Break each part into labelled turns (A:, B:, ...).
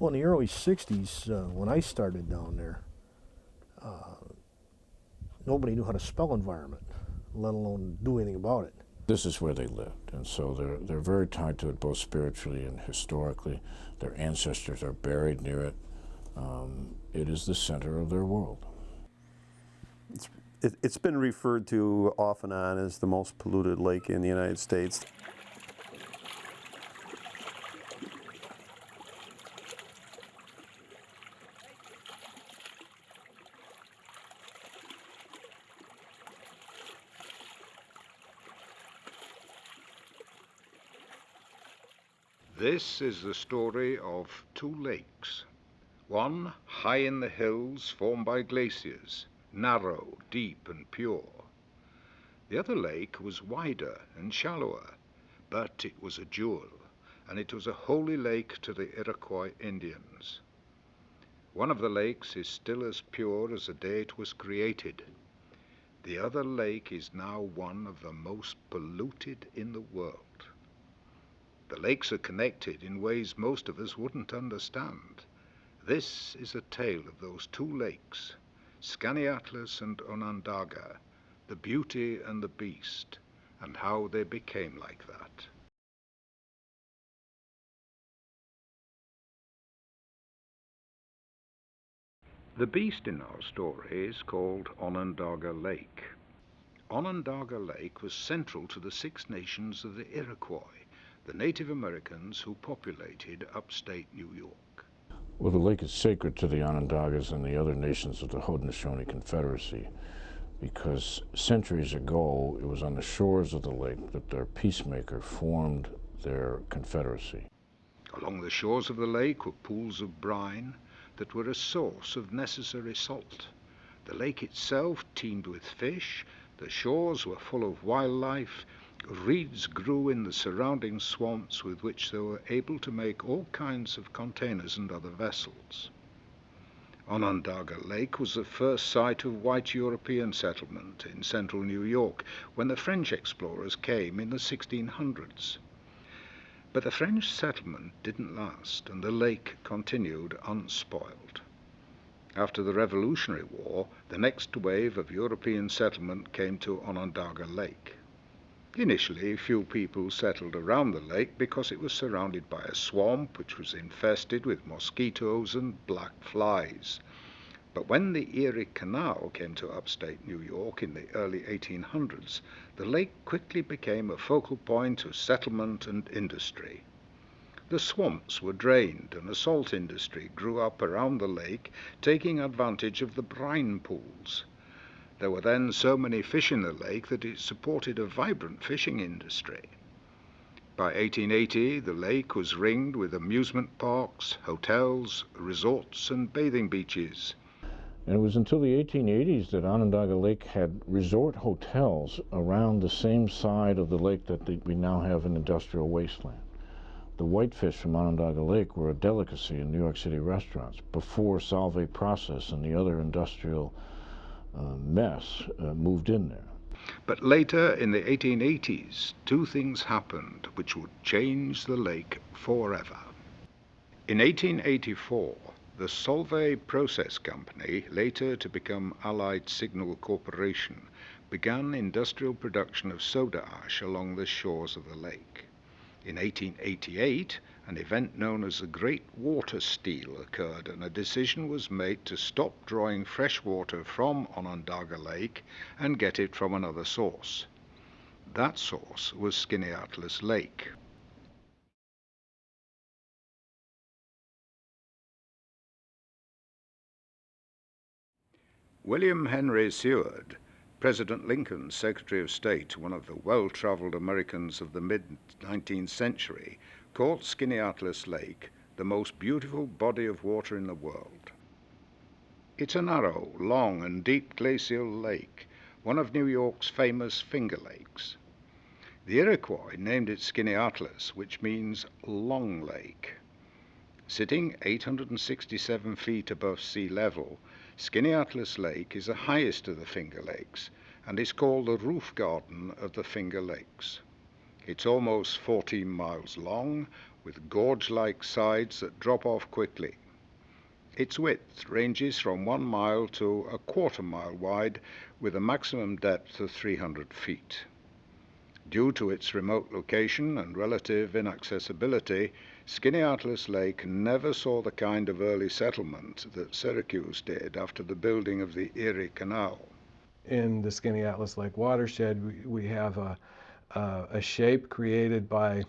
A: Well, in the early 60s, when I started down there, nobody knew how to spell environment, let alone do anything about it.
B: This is where they lived, and so they're very tied to it both spiritually and historically. Their ancestors are buried near it. It is the center of their world.
C: It's been referred to off and on as the most polluted lake in the United States.
D: This is the story of two lakes. One high in the hills formed by glaciers, narrow, deep and pure. The other lake was wider and shallower, but it was a jewel, and it was a holy lake to the Iroquois Indians. One of the lakes is still as pure as the day it was created. The other lake is now one of the most polluted in the world. The lakes are connected in ways most of us wouldn't understand. This is a tale of those two lakes, Skaneateles and Onondaga, the beauty and the beast, and how they became like that. The beast in our story is called Onondaga Lake. Onondaga Lake was central to the Six Nations of the Iroquois, the Native Americans who populated upstate New York.
B: Well, the lake is sacred to the Onondagas and the other nations of the Haudenosaunee Confederacy because centuries ago it was on the shores of the lake that their peacemaker formed their confederacy.
D: Along the shores of the lake were pools of brine that were a source of necessary salt. The lake itself teemed with fish, the shores were full of wildlife, reeds grew in the surrounding swamps with which they were able to make all kinds of containers and other vessels. Onondaga Lake was the first site of white European settlement in central New York when the French explorers came in the 1600s. But the French settlement didn't last, and the lake continued unspoiled. After the Revolutionary War, the next wave of European settlement came to Onondaga Lake. Initially, few people settled around the lake because it was surrounded by a swamp which was infested with mosquitoes and black flies. But when the Erie Canal came to upstate New York in the early 1800s, the lake quickly became a focal point of settlement and industry. The swamps were drained and a salt industry grew up around the lake, taking advantage of the brine pools. There were then so many fish in the lake that it supported a vibrant fishing industry. By 1880, the lake was ringed with amusement parks, hotels, resorts, and bathing beaches.
B: And it was until the 1880s that Onondaga Lake had resort hotels around the same side of the lake that we now have an industrial wasteland. The whitefish from Onondaga Lake were a delicacy in New York City restaurants before Solvay Process and the other industrial mess moved in there.
D: But later, in the 1880s, two things happened which would change the lake forever. In 1884, the Solvay Process Company, later to become Allied Signal Corporation, began industrial production of soda ash along the shores of the lake. In 1888, an event known as the Great Water Steal occurred, and a decision was made to stop drawing fresh water from Onondaga Lake and get it from another source. That source was Skaneateles Lake. William Henry Seward, President Lincoln's Secretary of State, one of the well-traveled Americans of the mid-19th century, called Skaneateles Lake the most beautiful body of water in the world. It's a narrow, long and deep glacial lake, one of New York's famous Finger Lakes. The Iroquois named it Skaneateles, which means long lake. Sitting 867 feet above sea level, Skaneateles Lake is the highest of the Finger Lakes and is called the roof garden of the Finger Lakes. It's almost 14 miles long, with gorge-like sides that drop off quickly. Its width ranges from 1 mile to a quarter-mile wide, with a maximum depth of 300 feet. Due to its remote location and relative inaccessibility, Skaneateles Lake never saw the kind of early settlement that Syracuse did after the building of the Erie Canal.
E: In the Skaneateles Lake watershed, we have a shape created by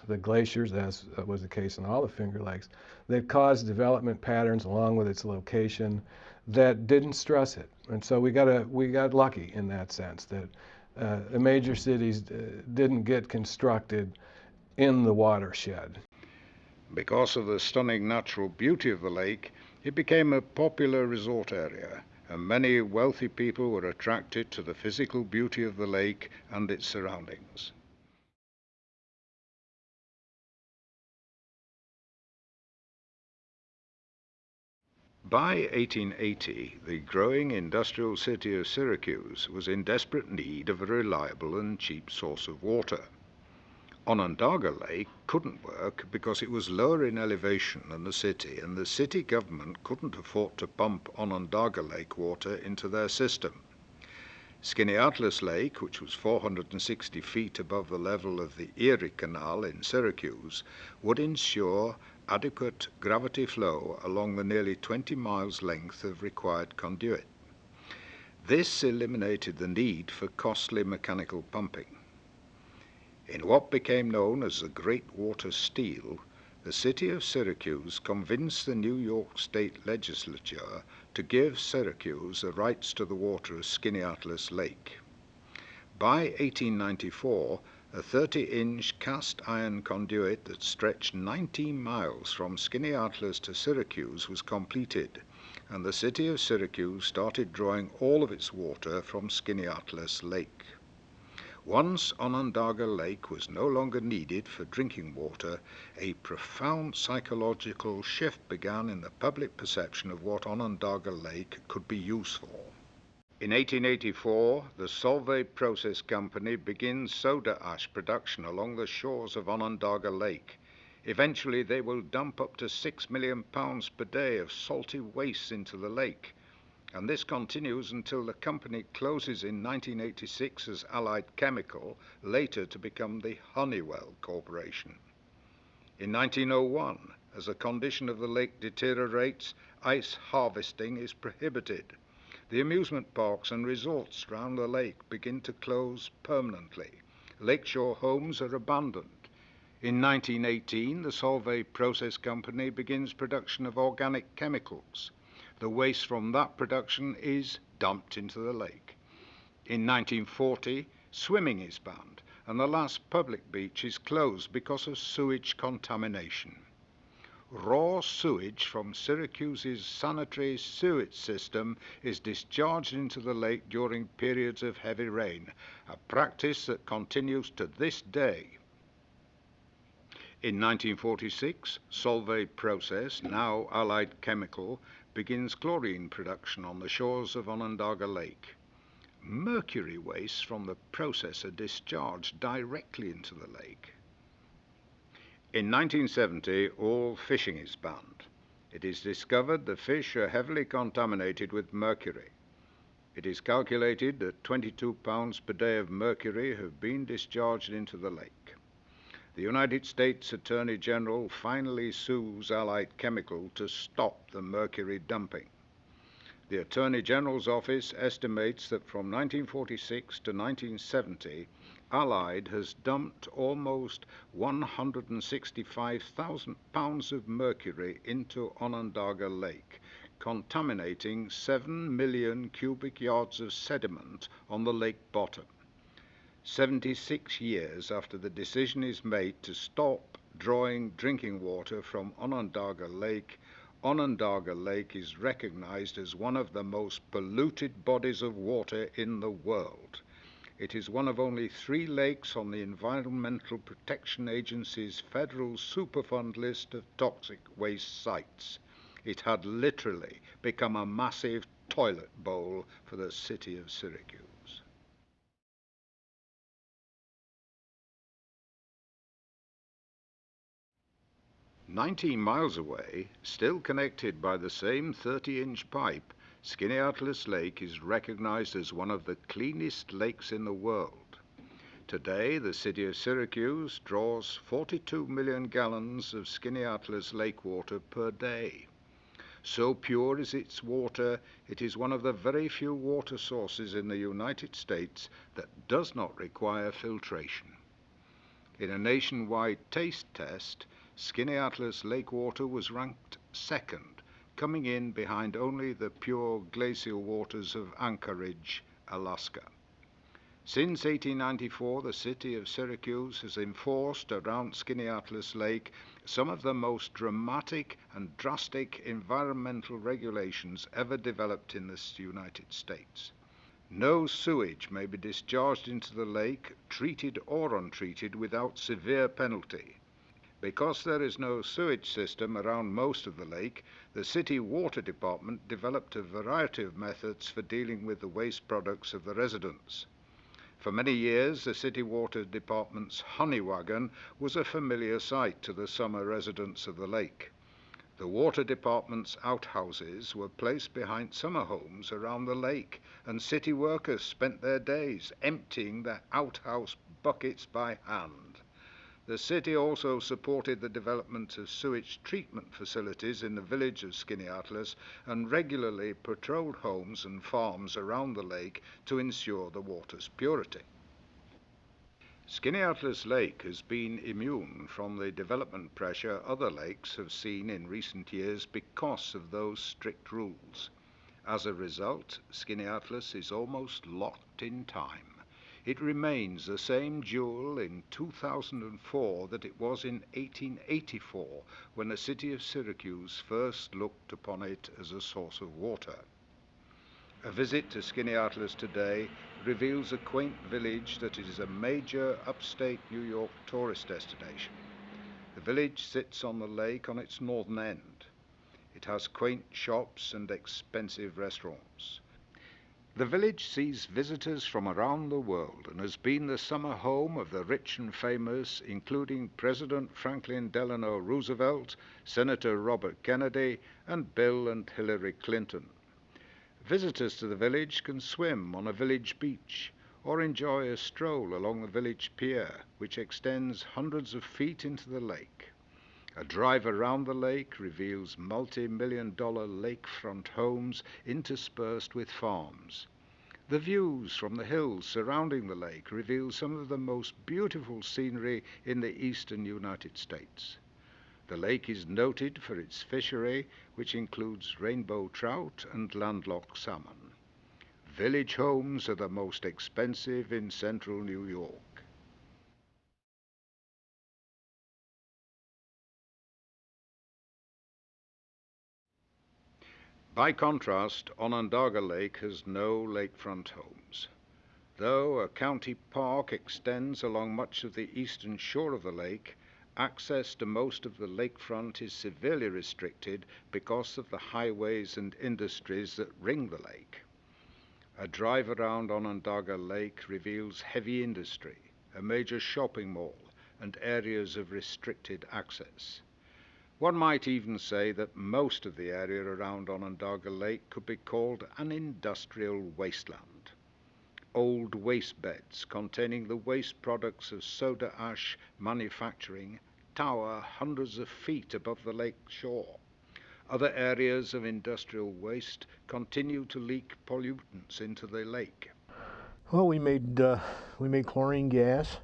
E: the glaciers, as was the case in all the Finger Lakes, that caused development patterns along with its location that didn't stress it. And so we got lucky in that sense, that the major cities didn't get constructed in the watershed.
D: Because of the stunning natural beauty of the lake, it became a popular resort area, and many wealthy people were attracted to the physical beauty of the lake and its surroundings. By 1880, the growing industrial city of Syracuse was in desperate need of a reliable and cheap source of water. Onondaga Lake couldn't work because it was lower in elevation than the city, and the city government couldn't afford to pump Onondaga Lake water into their system. Skaneateles Lake, which was 460 feet above the level of the Erie Canal in Syracuse, would ensure adequate gravity flow along the nearly 20 miles length of required conduit. This eliminated the need for costly mechanical pumping. In what became known as the Great Water Steal, the city of Syracuse convinced the New York State Legislature to give Syracuse the rights to the water of Skaneateles Lake. By 1894, a 30-inch cast iron conduit that stretched 19 miles from Skaneateles to Syracuse was completed, and the city of Syracuse started drawing all of its water from Skaneateles Lake. Once Onondaga Lake was no longer needed for drinking water, a profound psychological shift began in the public perception of what Onondaga Lake could be used for. In 1884, the Solvay Process Company begins soda ash production along the shores of Onondaga Lake. Eventually, they will dump up to 6 million pounds per day of salty waste into the lake, and this continues until the company closes in 1986 as Allied Chemical, later to become the Honeywell Corporation. In 1901, as a condition of the lake deteriorates, ice harvesting is prohibited. The amusement parks and resorts round the lake begin to close permanently. Lakeshore homes are abandoned. In 1918, the Solvay Process Company begins production of organic chemicals. The waste from that production is dumped into the lake. In 1940, swimming is banned, and the last public beach is closed because of sewage contamination. Raw sewage from Syracuse's sanitary sewage system is discharged into the lake during periods of heavy rain, a practice that continues to this day. In 1946, Solvay Process, now Allied Chemical, begins chlorine production on the shores of Onondaga Lake. Mercury waste from the process are discharged directly into the lake. In 1970, all fishing is banned. It is discovered the fish are heavily contaminated with mercury. It is calculated that 22 pounds per day of mercury have been discharged into the lake. The United States Attorney General finally sues Allied Chemical to stop the mercury dumping. The Attorney General's office estimates that from 1946 to 1970, Allied has dumped almost 165,000 pounds of mercury into Onondaga Lake, contaminating 7 million cubic yards of sediment on the lake bottom. 76 years after the decision is made to stop drawing drinking water from Onondaga Lake is recognized as one of the most polluted bodies of water in the world. It is one of only 3 lakes on the Environmental Protection Agency's federal Superfund list of toxic waste sites. It had literally become a massive toilet bowl for the city of Syracuse. 19 miles away, still connected by the same 30-inch pipe, Skaneateles Lake is recognized as one of the cleanest lakes in the world. Today, the city of Syracuse draws 42 million gallons of Skaneateles Lake water per day. So pure is its water, it is one of the very few water sources in the United States that does not require filtration. In a nationwide taste test, Skaneateles Lake water was ranked second, coming in behind only the pure glacial waters of Anchorage, Alaska. Since 1894, the city of Syracuse has enforced around Skaneateles Lake some of the most dramatic and drastic environmental regulations ever developed in the United States. No sewage may be discharged into the lake, treated or untreated, without severe penalty. Because there is no sewage system around most of the lake, the city water department developed a variety of methods for dealing with the waste products of the residents. For many years, the city water department's honey wagon was a familiar sight to the summer residents of the lake. The water department's outhouses were placed behind summer homes around the lake, and city workers spent their days emptying the outhouse buckets by hand. The city also supported the development of sewage treatment facilities in the village of Skaneateles and regularly patrolled homes and farms around the lake to ensure the water's purity. Skaneateles Lake has been immune from the development pressure other lakes have seen in recent years because of those strict rules. As a result, Skaneateles is almost locked in time. It remains the same jewel in 2004 that it was in 1884 when the city of Syracuse first looked upon it as a source of water. A visit to Skaneateles today reveals a quaint village that is a major upstate New York tourist destination. The village sits on the lake on its northern end. It has quaint shops and expensive restaurants. The village sees visitors from around the world and has been the summer home of the rich and famous, including President Franklin Delano Roosevelt, Senator Robert Kennedy, and Bill and Hillary Clinton. Visitors to the village can swim on a village beach or enjoy a stroll along the village pier, which extends hundreds of feet into the lake. A drive around the lake reveals multi-million-dollar lakefront homes interspersed with farms. The views from the hills surrounding the lake reveal some of the most beautiful scenery in the eastern United States. The lake is noted for its fishery, which includes rainbow trout and landlocked salmon. Village homes are the most expensive in central New York. By contrast, Onondaga Lake has no lakefront homes. Though a county park extends along much of the eastern shore of the lake, access to most of the lakefront is severely restricted because of the highways and industries that ring the lake. A drive around Onondaga Lake reveals heavy industry, a major shopping mall, and areas of restricted access. One might even say that most of the area around Onondaga Lake could be called an industrial wasteland. Old waste beds containing the waste products of soda ash manufacturing tower hundreds of feet above the lake shore. Other areas of industrial waste continue to leak pollutants into the lake.
A: Well, we made chlorine gas,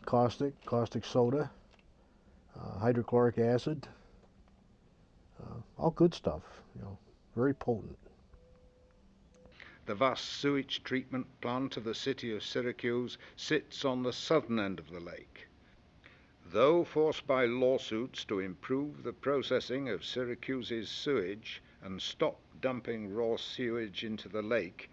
A: caustic soda, hydrochloric acid, all good stuff, very potent.
D: The vast sewage treatment plant of the city of Syracuse sits on the southern end of the lake. Though forced by lawsuits to improve the processing of Syracuse's sewage and stop dumping raw sewage into the lake,